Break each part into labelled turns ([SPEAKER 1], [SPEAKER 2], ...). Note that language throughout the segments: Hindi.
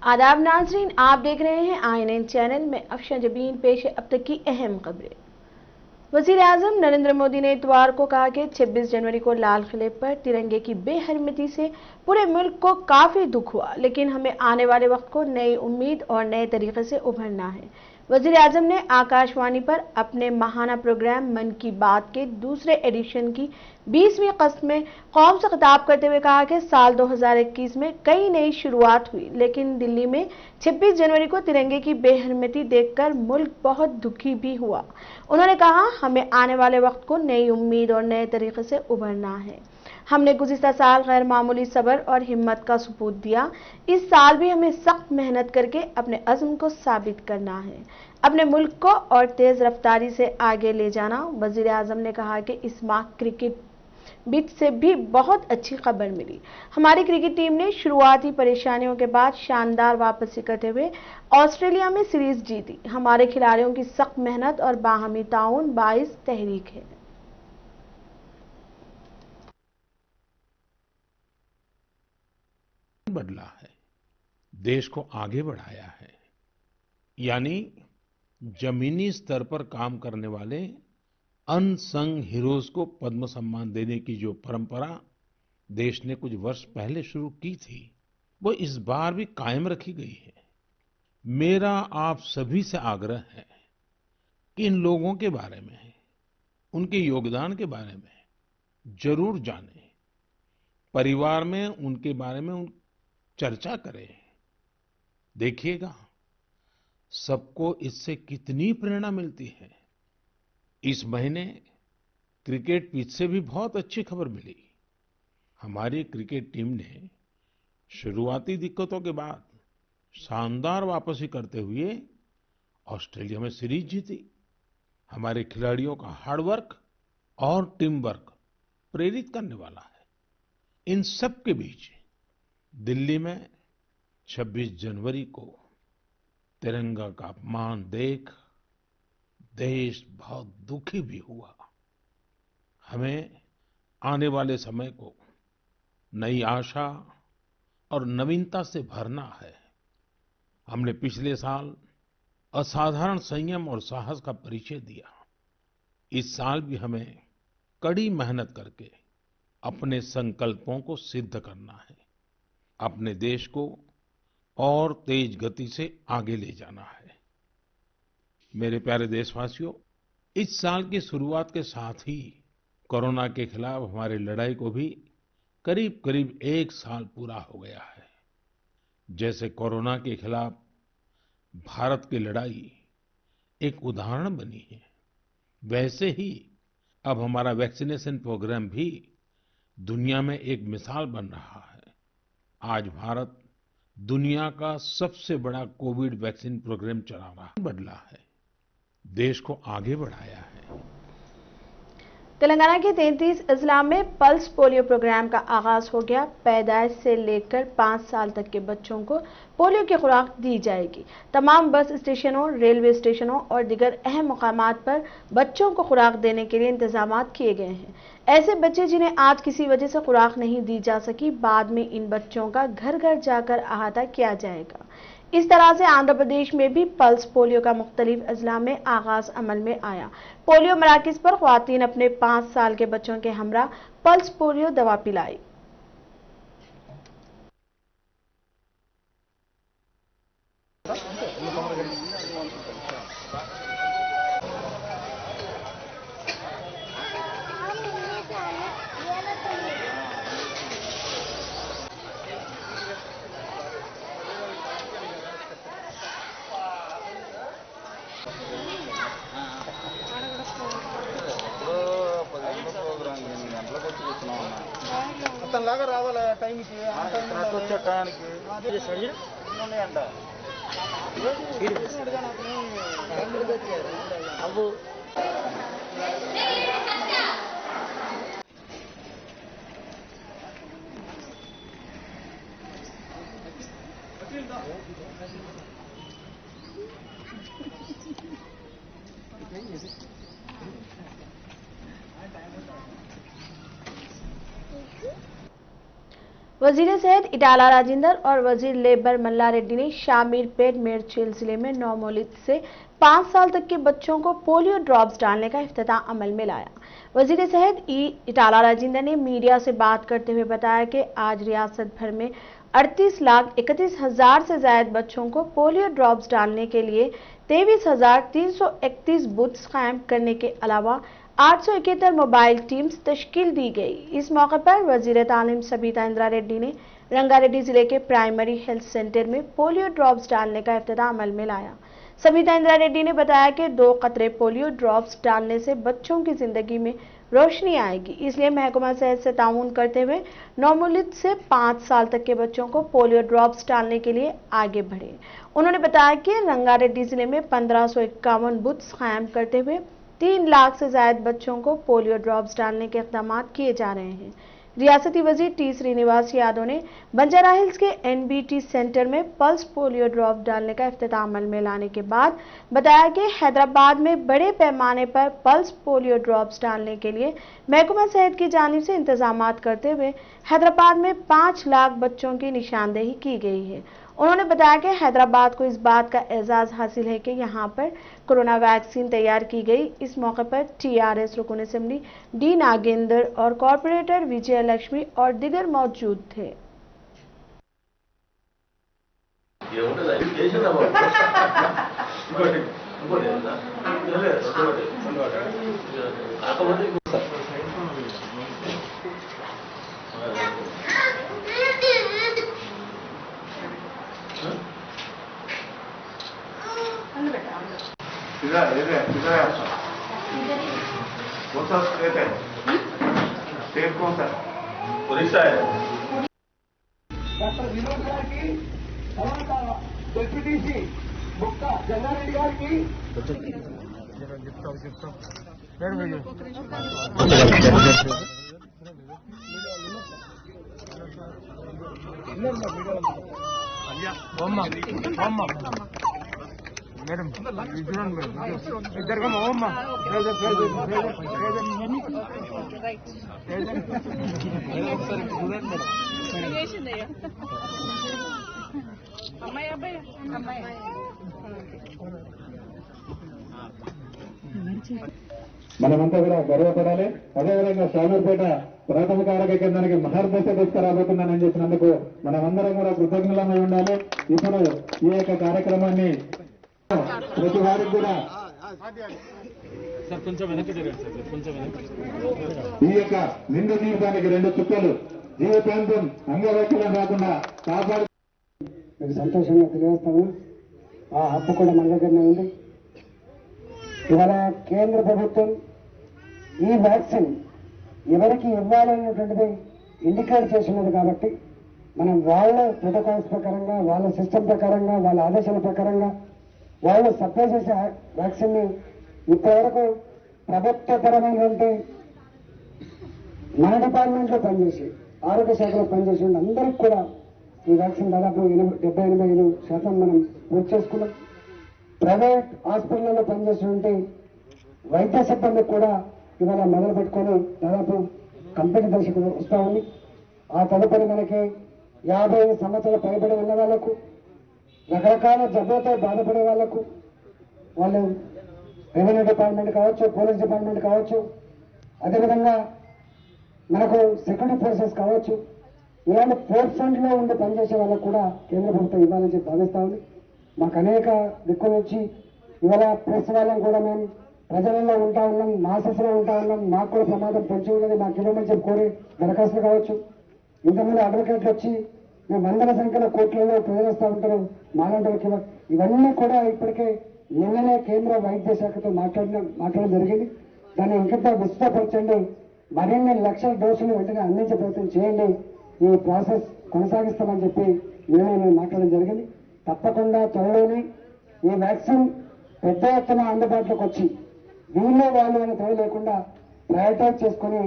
[SPEAKER 1] आदाब नाजरीन, आप देख रहे हैं INN चैनल में। अफशा जबीन पेश है अब तक की अहम खबरें। वजीर आजम नरेंद्र मोदी ने इतवार को कहा कि 26 जनवरी को लाल किले पर तिरंगे की बेहरमती से पूरे मुल्क को काफी दुख हुआ, लेकिन हमें आने वाले वक्त को नई उम्मीद और नए तरीके से उभरना है। वजीर आजम ने आकाशवाणी पर अपने माहाना प्रोग्राम मन की बात के दूसरे एडिशन की 20वीं कस्त में कौम से खिताब करते हुए कहा कि साल 2021 में कई नई शुरुआत हुई, लेकिन दिल्ली में 26 जनवरी को तिरंगे की बेहरमती देखकर मुल्क बहुत दुखी भी हुआ। उन्होंने कहा, हमें आने वाले वक्त को नई उम्मीद और नए तरीके से उभरना है। हमने गुज़िश्ता साल गैर मामूली सब्र और हिम्मत का सबूत दिया। इस साल भी हमें सख्त मेहनत करके अपने अज़्म को साबित करना है, अपने मुल्क को और तेज रफ्तारी से आगे ले जाना। वज़ीर आज़म ने कहा कि इस माह क्रिकेट बिच से भी बहुत अच्छी खबर मिली। हमारी क्रिकेट टीम ने शुरुआती परेशानियों के बाद शानदार वापसी करते हुए ऑस्ट्रेलिया में सीरीज जीती। हमारे खिलाड़ियों की सख्त मेहनत और बाहमी ताउन बाइस तहरीक है।
[SPEAKER 2] बदला है, देश को आगे बढ़ाया है। यानी जमीनी स्तर पर काम करने वाले अनसंग हीरोज को पद्म सम्मान देने की जो परंपरा देश ने कुछ वर्ष पहले शुरू की थी, वो इस बार भी कायम रखी गई है। मेरा आप सभी से आग्रह है कि इन लोगों के बारे में, उनके योगदान के बारे में जरूर जानें, परिवार में उनके बारे में चर्चा करें। देखिएगा, सबको इससे कितनी प्रेरणा मिलती है। इस महीने क्रिकेट पिच से भी बहुत अच्छी खबर मिली। हमारी क्रिकेट टीम ने शुरुआती दिक्कतों के बाद शानदार वापसी करते हुए ऑस्ट्रेलिया में सीरीज जीती। हमारे खिलाड़ियों का हार्ड वर्क और टीम वर्क प्रेरित करने वाला है। इन सब के बीच दिल्ली में 26 जनवरी को तिरंगा का अपमान देख देश बहुत दुखी भी हुआ। हमें आने वाले समय को नई आशा और नवीनता से भरना है। हमने पिछले साल असाधारण संयम और साहस का परिचय दिया। इस साल भी हमें कड़ी मेहनत करके अपने संकल्पों को सिद्ध करना है, अपने देश को और तेज गति से आगे ले जाना है। मेरे प्यारे देशवासियों, इस साल की शुरुआत के साथ ही कोरोना के खिलाफ हमारी लड़ाई को भी करीब करीब 1 साल पूरा हो गया है। जैसे कोरोना के खिलाफ भारत की लड़ाई एक उदाहरण बनी है, वैसे ही अब हमारा वैक्सीनेशन प्रोग्राम भी दुनिया में एक मिसाल बन रहा है। आज भारत दुनिया का सबसे बड़ा कोविड वैक्सीन प्रोग्राम चला रहा है। बदला है, देश को आगे बढ़ाया है।
[SPEAKER 1] तेलंगाना के 33 अजला में पल्स पोलियो प्रोग्राम का आगाज हो गया। पैदाइश से लेकर 5 साल तक के बच्चों को पोलियो की खुराक दी जाएगी। तमाम बस स्टेशनों, रेलवे स्टेशनों और दीगर अहम मुकामात पर बच्चों को खुराक देने के लिए इंतजाम किए गए हैं। ऐसे बच्चे जिन्हें आज किसी वजह से खुराक नहीं दी जा सकी, बाद में इन बच्चों का घर घर जाकर अहाता किया जाएगा। इस तरह से आंध्र प्रदेश में भी पल्स पोलियो का मुख्तलिफ अजला में आगाज अमल में आया। पोलियो मराकज पर ख्वातीन अपने 5 साल के बच्चों के हमरा पल्स पोलियो दवा पिलाई।
[SPEAKER 3] అతనిలాగా రావాలి టైంకి వచ్చే టైంకి ఉన్నాయంట అవ్వు
[SPEAKER 1] वजीर सेहत इटाला राजेंद्र और वजीर लेबर मल्ला रेड्डी ने शामीरपेट मेडचल जिले में 9 मौलिद से 5 साल तक के बच्चों को पोलियो ड्रॉप्स डालने का इफ्तिताह अमल में लाया। वजीर सेहत इटाला राजेंद्र ने मीडिया से बात करते हुए बताया कि आज रियासत भर में 38,31,000 से ज्यादा बच्चों को पोलियो ड्रॉप्स डालने के लिए 23,331 बूथ्स कायम करने के अलावा 871 मोबाइल टीम्स तश्कील दी गई। इस मौके पर वजीर तालीम सबीता इंदिरा रेड्डी ने रंगारेड्डी जिले के प्राइमरी हेल्थ सेंटर में पोलियो ड्रॉप्स डालने का इफ्तिताह अमल में लाया। सबीता इंदिरा रेड्डी ने बताया कि 2 कतरे पोलियो ड्रॉप्स डालने से बच्चों की जिंदगी में रोशनी आएगी, इसलिए महकमा सेहत से ताउन करते हुए 9 मौलिद से 5 साल तक के बच्चों को पोलियो ड्रॉप्स डालने के लिए आगे बढ़े। उन्होंने बताया कि रंगारेड्डी जिले में 1551 बूथ्स कायम करते हुए 3 लाख से ज्यादा बच्चों को पोलियो ड्रॉप्स डालने के इक़दाम किए जा रहे हैं। रियासती वजीर टी श्रीनिवास यादव ने बंजारा हिल्स के एनबीटी सेंटर में पल्स पोलियो ड्रॉप डालने का इफ्तिताह अमल में लाने के बाद बताया कि हैदराबाद में बड़े पैमाने पर पल्स पोलियो ड्रॉप्स डालने के लिए महकमा सेहत की जानिब से इंतजाम करते हुए हैदराबाद में 5 लाख बच्चों की निशानदेही की गई है। उन्होंने बताया कि हैदराबाद को इस बात का एजाज हासिल है कि यहां पर कोरोना वैक्सीन तैयार की गई। इस मौके पर टीआरएस रुकन असेंबली डी नागेंद्र और कॉर्पोरेटर विजय लक्ष्मी और दिगर मौजूद थे।
[SPEAKER 4] इधर कौन सा स्टेट है? स्टेट कौन सा? उड़ीसा है। डॉक्टर विनोद गारी डिप्यूटी मुक्ता जंगारेड्डी गारी मैडम इधर का मोहम्मा మనమంతా కూడా గర్వపడాలి. అదేవిధంగా శామీర్పేట ప్రాథమిక ఆరోగ్య కేంద్రానికి మహర్దశ తీసుకురాబోతున్నానని చెప్పినందుకు మనమందరం కూడా కృతజ్ఞులమై ఉండాలి. ఇప్పుడు ఈ యొక్క కార్యక్రమాన్ని ప్రతి వారికి కూడా ఈ యొక్క నిండు జీవితానికి 2 చుక్కలు జీవితాంతం అంగవైకల్యం రాకుండా కాపాడు మీకు సంతోషంగా తెలియజేస్తాము. ఆ హక్కు కూడా మన దగ్గరనే ఉంది. ఇవాళ కేంద్ర ప్రభుత్వం ఈ వ్యాక్సిన్ ఎవరికి ఇవ్వాలనేటువంటిది ఇండికేట్ చేసినది కాబట్టి మనం వాళ్ళ ప్రోటోకాల్స్ ప్రకారంగా, వాళ్ళ సిస్టమ్ ప్రకారంగా, వాళ్ళ ఆదేశాల ప్రకారంగా వాళ్ళు సప్లై చేసే వ్యాక్సిన్ని ఇప్పటివరకు ప్రభుత్వపరమైనటువంటి మన డిపార్ట్మెంట్లో పనిచేసి ఆరోగ్య శాఖలో పనిచేసి అందరికి కూడా ఈ వ్యాక్సిన్ దాదాపు 70-85% మనం పూర్తి చేసుకున్నాం. ప్రైవేట్ హాస్పిటల్లో పనిచేసినటువంటి వైద్య సిబ్బందికి కూడా ఇవాళ మొదలు పెట్టుకొని దాదాపు కంప్లీట్ దశకు వస్తూ ఉంది. ఆ తదుపరి మనకి 50 సంవత్సరాల పైబడి ఉన్న వాళ్లకు, రకరకాల జబ్బులతో బాధపడే వాళ్లకు, వాళ్ళు రెవెన్యూ డిపార్ట్మెంట్ కావచ్చు, పోలీస్ డిపార్ట్మెంట్ కావచ్చు, అదేవిధంగా మనకు సెక్యూరిటీ ఫోర్సెస్ కావచ్చు, ఇలాంటి ఫోర్స్ ఫ్రంట్లో ఉండి పనిచేసే వాళ్ళకు కూడా కేంద్ర ప్రభుత్వం ఇవ్వాలని చెప్పి భావిస్తూ ఉంది. మాకు అనేక దిక్కుల నుంచి ఇవాళ ప్రెస్ వాళ్ళని కూడా మేము ప్రజలలో ఉంటా ఉన్నాం, మాసెస్లో ఉంటా ఉన్నాం, మాకు కూడా ప్రమాదం పెంచి ఉన్నది, మాకు ఇవ్వమని చెప్పి కోరి దరఖాస్తులు కావచ్చు. ఇంతకుముందు అడ్వకేట్లు వచ్చి మేము వందల సంఖ్యలో కోట్లలో ప్రజలు వస్తూ ఉంటారు, మాలాంటి ఇవన్నీ కూడా ఇప్పటికే నిన్ననే కేంద్ర వైద్య శాఖతో మాట్లాడడం జరిగింది. దాన్ని ఇంకెంత విస్తృతపరచండి, మరిన్ని లక్షల డోసులు వెంటనే అందించే ప్రయత్నం చేయండి, ఈ ప్రాసెస్ కొనసాగిస్తామని చెప్పి నిన్న మాట్లాడడం జరిగింది. తప్పకుండా త్వరలోనే ఈ వ్యాక్సిన్ పెద్ద ఎత్తున అందుబాటులోకి వచ్చి వీళ్ళు వాళ్ళు అనే తేడా లేకుండా ప్రయారిటైజ్ చేసుకుని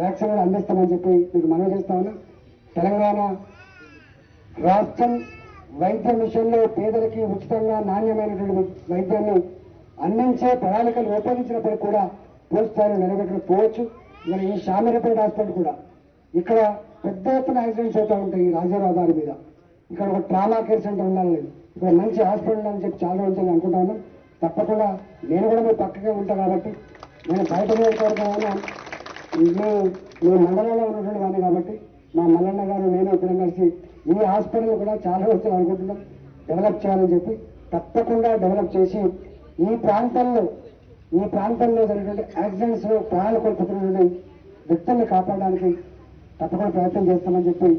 [SPEAKER 4] వ్యాక్సిన్ కూడా అందిస్తామని చెప్పి మీకు మనవి చేస్తా ఉన్నా. తెలంగాణ రాష్ట్రం వైద్య మిషన్లో పేదలకి ఉచితంగా నాణ్యమైనటువంటి వైద్యాన్ని అందించే ప్రణాళికలు రూపొందించినప్పటికీ కూడా పూర్తి స్థాయిలో నిలబెట్టకపోవచ్చు. మరి ఈ శామీర్పేట హాస్పిటల్ కూడా ఇక్కడ పెద్ద ఎత్తున యాక్సిడెంట్స్ అవుతూ ఉంటాయి ఈ రాజారావు దారి మీద. ఇక్కడ ఒక ట్రామా కేర్ సెంటర్ ఉండాలి, ఇక్కడ మంచి హాస్పిటల్ అని చెప్పి చాలా రోజులు అనుకుంటాను. తప్పకుండా నేను కూడా మీ పక్కకే ఉంటాను కాబట్టి, నేను బయట నియోజకవర్గంలో మీ మండలంలో ఉన్నటువంటి వాడిని కాబట్టి మా మల్లన్న గారు నేను ఇద్దరం కలిసి ఈ హాస్పిటల్ కూడా చాలా రోజులు అనుకుంటున్నాం డెవలప్ చేయాలని చెప్పి. తప్పకుండా డెవలప్ చేసి ఈ ప్రాంతంలో జరిగినటువంటి యాక్సిడెంట్స్ లో ప్రాణాలు కోల్పోతున్నటువంటి వ్యక్తుల్ని కాపాడడానికి తప్పకుండా ప్రయత్నం చేస్తామని చెప్పి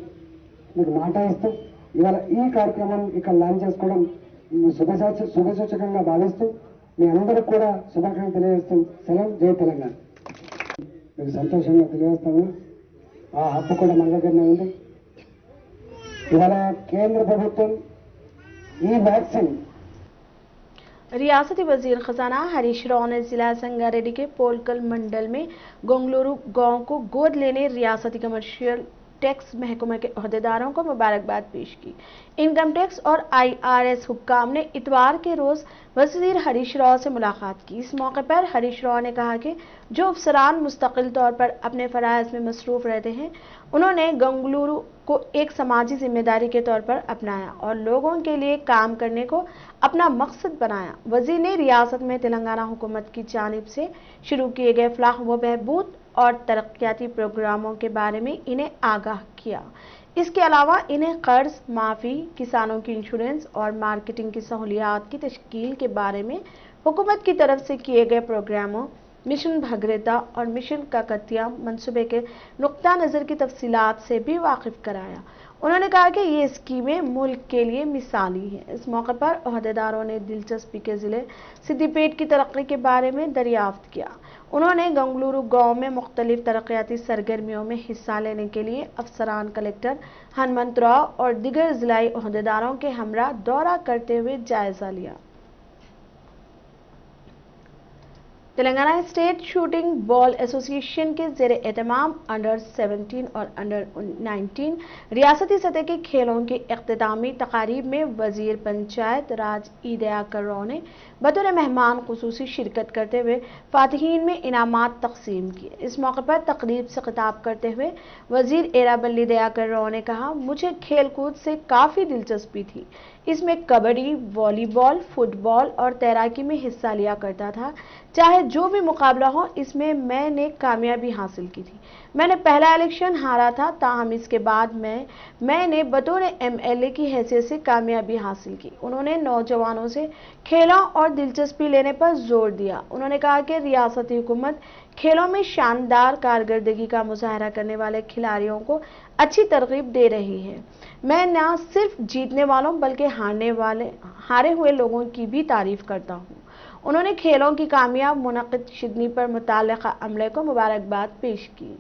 [SPEAKER 4] మీకు మాట ఇస్తూ ఇవాళ ఈ కార్యక్రమం ఇక్కడ లాంచ్ చేసుకోవడం శుభసూచకంగా భావిస్తూ మీ అందరికి కూడా శుభాకాంక్షలు తెలియజేస్తూ సెలవు. జై తెలంగాణ. మీకు సంతోషంగా తెలియజేస్తాము. ఆ హక్కు కూడా మన దగ్గరనే ఉంది. ఇవాళ కేంద్ర ప్రభుత్వం ఈ వ్యాక్సిన్
[SPEAKER 1] रियासती वजीर खजाना हरीश राव ने जिला संगारेड्डी के पोलकल मंडल में गोंगलुरु गांव को गोद लेने रियासती कमर्शियल टैक्स महकमे के अहदेदारों को मुबारकबाद पेश की। इनकम टैक्स और IRS हुक्काम ने इतवार के रोज वजीर हरीश राव से मुलाकात की। इस मौके पर हरीश राव ने कहा कि जो अफसरान मुस्तकिल तौर पर अपने फराइज में मसरूफ रहते हैं, उन्होंने गंगलुरु को एक समाजी जिम्मेदारी के तौर पर अपनाया और लोगों के लिए काम करने को अपना मकसद बनाया। वजीर ने रियासत में तेलंगाना हुकूमत की जानिब से शुरू किए गए फलाह व बहबूद और तरक्याती प्रोग्रामों के बारे में इन्हें आगाह किया। इसके अलावा इन्हें कर्ज माफ़ी, किसानों की इंश्योरेंस और मार्केटिंग की सहूलियात की तश्कील के बारे में हुकूमत की तरफ से किए गए प्रोग्रामों, मिशन भगीरथ और मिशन काकतिया मंसूबे के नुक्ता नज़र की तफसीलात से भी वाकिफ कराया। उन्होंने कहा कि ये स्कीमें मुल्क के लिए मिसाली हैं। इस मौके पर अहदेदारों ने दिलचस्पी के जिले सिद्दीपेट की तरक्की के बारे में दरियाफ्त किया। उन्होंने गंगलुरु गांव में मुख्तलिफ तरक्याती सरगर्मियों में हिस्सा लेने के लिए अफसरान, कलेक्टर हनुमंत राव और दीगर जिलाई अहदेदारों के हमरा दौरा करते हुए जायजा लिया। Telangana state shooting ball association के जेर एहतमाम अंडर 17 और अंडर 19 रियासती सतह के खेलों की इख्तितामी तकारीब में वजीर पंचायत राज ई दयाकर राव ने बतौर मेहमान खुसूसी शिरकत करते हुए फातिहीन में इनामात तकसीम किए। इस मौके पर तकरीब से खिताब करते हुए वजीर एराबल्ली दयाकर राव ने कहा, मुझे खेल कूद से काफ़ी दिलचस्पी थी। इसमें कबड्डी, वॉलीबॉल, फुटबॉल और तैराकी में हिस्सा लिया करता था। चाहे जो भी मुकाबला हो, इसमें मैंने कामयाबी हासिल की थी। मैंने पहला इलेक्शन हारा था, ताहम इसके बाद मैंने बतौर MLA की हैसियत से कामयाबी हासिल की। उन्होंने नौजवानों से खेलों और दिलचस्पी लेने पर जोर दिया। उन्होंने कहा कि रियासती हुकूमत खेलों में शानदार कारकर्दगी का मुजाहरा करने वाले खिलाड़ियों को अच्छी तरगीब दे रही है। मैं न सिर्फ जीतने वालों बल्कि हारे हुए लोगों की भी तारीफ करता हूँ। उन्होंने खेलों की कामयाब मुनक़िद शिदनी पर मुताल्लिक़ा अमले को मुबारकबाद पेश की।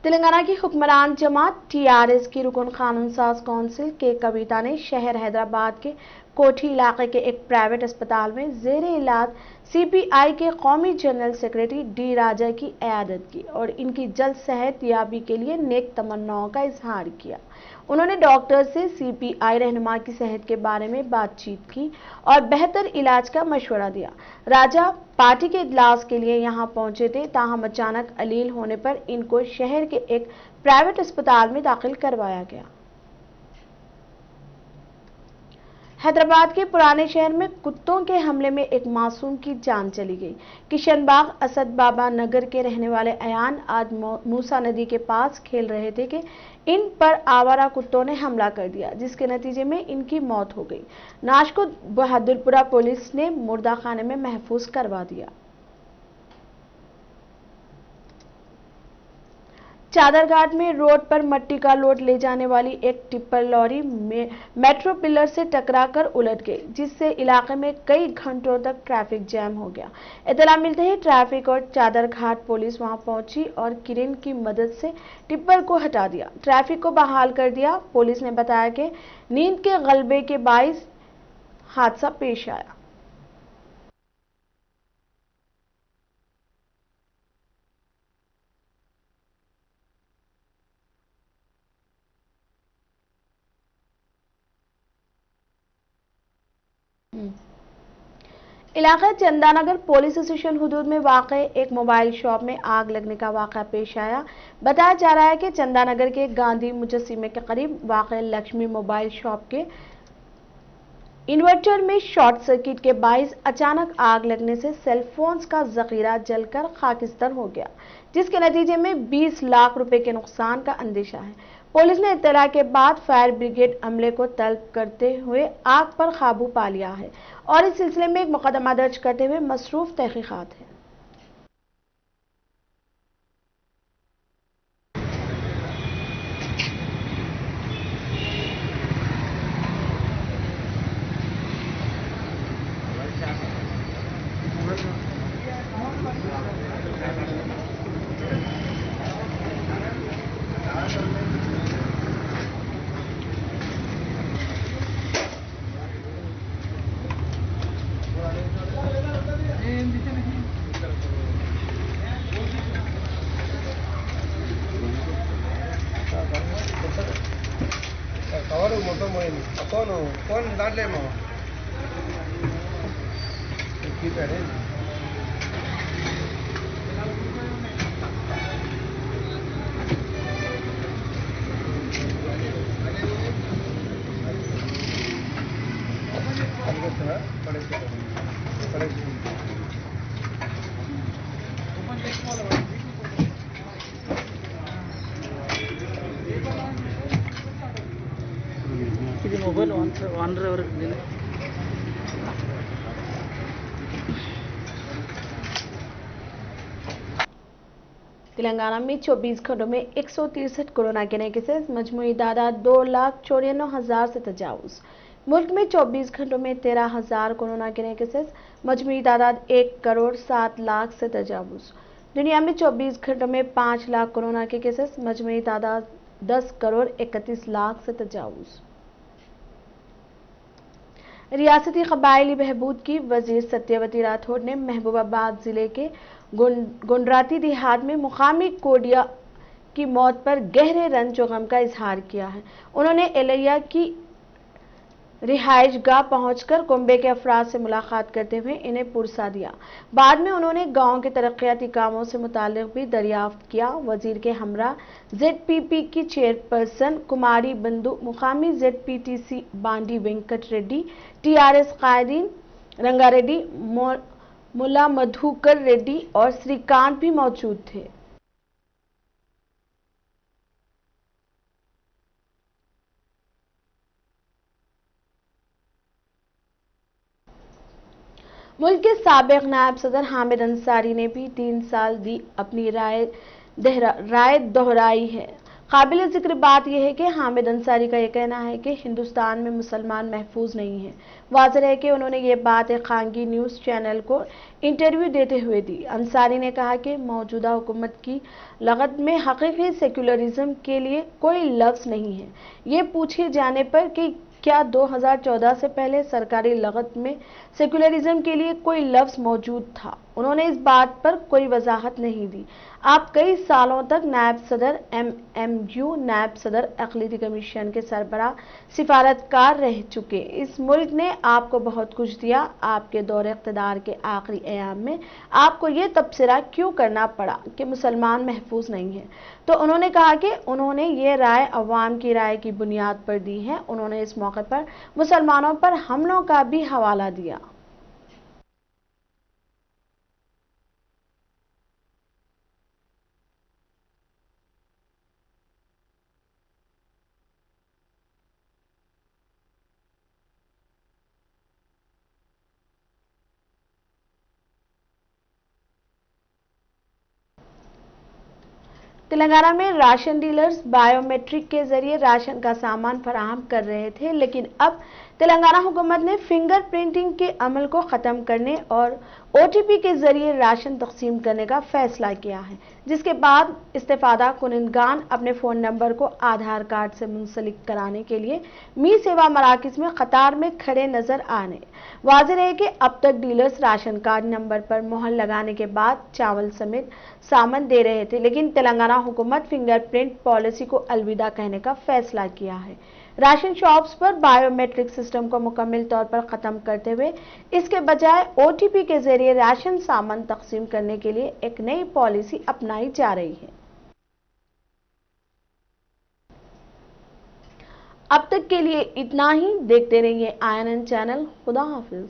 [SPEAKER 1] तेलंगाना की हुक्मरान जमात TRS की रुकन कानून साज कौंसिल के कविता ने शहर हैदराबाद के कोठी इलाके के एक प्राइवेट अस्पताल में जेर इलाज CPI के कौमी जनरल सेक्रेटरी D राजा की इयादत की और इनकी जल्द सेहत याबी के लिए नेक तमन्नाओं का इजहार किया। उन्होंने डॉक्टर से CPI रहनुमा की सेहत के बारे में बातचीत की और बेहतर इलाज का मशवरा दिया। राजा पार्टी के इजलास के लिए यहां पहुंचे थे, ताहम अचानक अलील होने पर इनको शहर के एक प्राइवेट अस्पताल में दाखिल करवाया गया। हैदराबाद के पुराने शहर में कुत्तों के हमले में एक मासूम की जान चली गई। किशनबाग असद बाबा नगर के रहने वाले अयान आज मूसा नदी के पास खेल रहे थे कि इन पर आवारा कुत्तों ने हमला कर दिया, जिसके नतीजे में इनकी मौत हो गई। नाश को बहादुरपुरा पुलिस ने मुर्दा खाने में महफूज करवा दिया। चादरघाट में रोड पर मट्टी का लोड ले जाने वाली एक टिप्पर लॉरी मेट्रो पिलर से टकराकर उलट गई, जिससे इलाके में कई घंटों तक ट्रैफिक जैम हो गया। इत्तला मिलते ही ट्रैफिक और चादरघाट पुलिस वहां पहुंची और क्रेन की मदद से टिप्पर को हटा दिया, ट्रैफिक को बहाल कर दिया। पुलिस ने बताया कि नींद के गलबे के बाइस हादसा पेश आया। इलाका चंदानगर पुलिस स्टेशन हुदूद में वाक़ एक मोबाइल शॉप में आग लगने का वाक़ा पेश आया। बताया जा रहा है कि चंदानगर के गांधी मुजस्सिमे के करीब वाक़ लक्ष्मी मोबाइल शॉप के इन्वर्टर में शॉर्ट सर्किट के बाइस अचानक आग लगने से सेल फोन्स का जखीरा जलकर खाकिस्तान हो गया, जिसके नतीजे में 20 लाख रुपए के नुकसान का अंदेशा है। पुलिस ने इत्तला के बाद फायर ब्रिगेड अमले को तलब करते हुए आग पर काबू पा लिया है और इस सिलसिले में एक मुकदमा दर्ज करते हुए मसरूफ तहकीकात है।
[SPEAKER 3] కవర్ మొత్తం పోయింది. ఫోన్ దాంట్లో ఏమో కీప్యాడ్ ఇది మొబైల్ వనరు ఎవరికి
[SPEAKER 1] तेलंगाना में 24 घंटों में 163 कोरोना के नए केसेस, मजमूई तादाद 2,94,000 से तजावुज। मुल्क में 24 घंटों में 13,000 कोरोना के नए केसेस, मजमूई तादाद 1,07,00,000 से तजावुज। दुनिया में 24 घंटों में 5 लाख कोरोना के केसेस, मजमूई तादाद 10,31,00,000 से तजावुज। रियासती कबायली बहबूद की वजीर सत्यवती राठौड़ ने महबूबाबाद जिले के गुंडराती देहात में मुकामी कोडिया की मौत पर गहरे रंज और गम का इजहार किया है। उन्होंने एलैया की रिहाइश गाह पहुंचकर कुंबे के अफराद से मुलाकात करते हुए इन्हें पुरसा दिया। बाद में उन्होंने गांव के तरक्याती कामों से मुताल्लिक भी दरियाफ्त किया। वजीर के हमरा ZPP की चेयरपर्सन कुमारी बंधु, मुकामी ZPTC बांडी वेंकट रेड्डी, TRS कायदीन रंगारेड्डी, मुला मधुकर रेड्डी और श्रीकांत भी मौजूद थे। मुल्क के साबिक नायब सदर हामिद अंसारी ने भी 3 साल दी अपनी राय दोहराई है। काबिल जिक्र बात यह है कि हामिद अंसारी का यह कहना है कि हिंदुस्तान में मुसलमान महफूज नहीं है। वाज़ेह है कि उन्होंने ये बात एक खानगी न्यूज़ चैनल को इंटरव्यू देते हुए दी। अंसारी ने कहा कि मौजूदा हुकूमत की लगत में हकीकी सेक्युलरिज्म के लिए कोई लफ्ज़ नहीं है। ये पूछे जाने पर कि क्या 2014 से पहले सरकारी लगत में सेक्युलरिज्म के लिए कोई लफ्ज़ मौजूद था, उन्होंने इस बात पर कोई वजाहत नहीं दी। आप कई सालों तक नायब सदर MMU, नायब सदर अक़लीती कमीशन के सरबराह सिफारतकार रह चुके। इस मुल्क ने आपको बहुत कुछ दिया। आपके दौर इक़्तिदार के आखिरी अयाम में आपको ये तबसरा क्यों करना पड़ा कि मुसलमान महफूज नहीं है? तो उन्होंने कहा कि उन्होंने ये राय अवाम की राय की बुनियाद पर दी है। उन्होंने इस मौके पर मुसलमानों पर हमलों का भी हवाला दिया। तेलंगाना में राशन डीलर्स बायोमेट्रिक के जरिए राशन का सामान फराहम कर रहे थे, लेकिन अब तेलंगाना हुकूमत ने फिंगर प्रिंटिंग के अमल को ख़त्म करने और OTP के जरिए राशन तकसीम करने का फैसला किया है, जिसके बाद इस्तेफादा कुनिंदगान अपने फ़ोन नंबर को आधार कार्ड से मुंसलिक कराने के लिए मी सेवा मराकज़ में कतार में खड़े नजर आने। वाज़ेह है कि अब तक डीलर्स राशन कार्ड नंबर पर मोहर लगाने के बाद चावल समेत सामान दे रहे थे, लेकिन तेलंगाना हुकूमत फिंगरप्रिंट पॉलिसी को अलविदा कहने का फैसला किया है। राशन शॉप्स पर बायोमेट्रिक सिस्टम को मुकम्मल तौर पर खत्म करते हुए इसके बजाय ओटीपी के जरिए राशन सामान तकसीम करने के लिए एक नई पॉलिसी अपनाई जा रही है। अब तक के लिए इतना ही। देखते रहिए INN चैनल। खुदा हाफिज।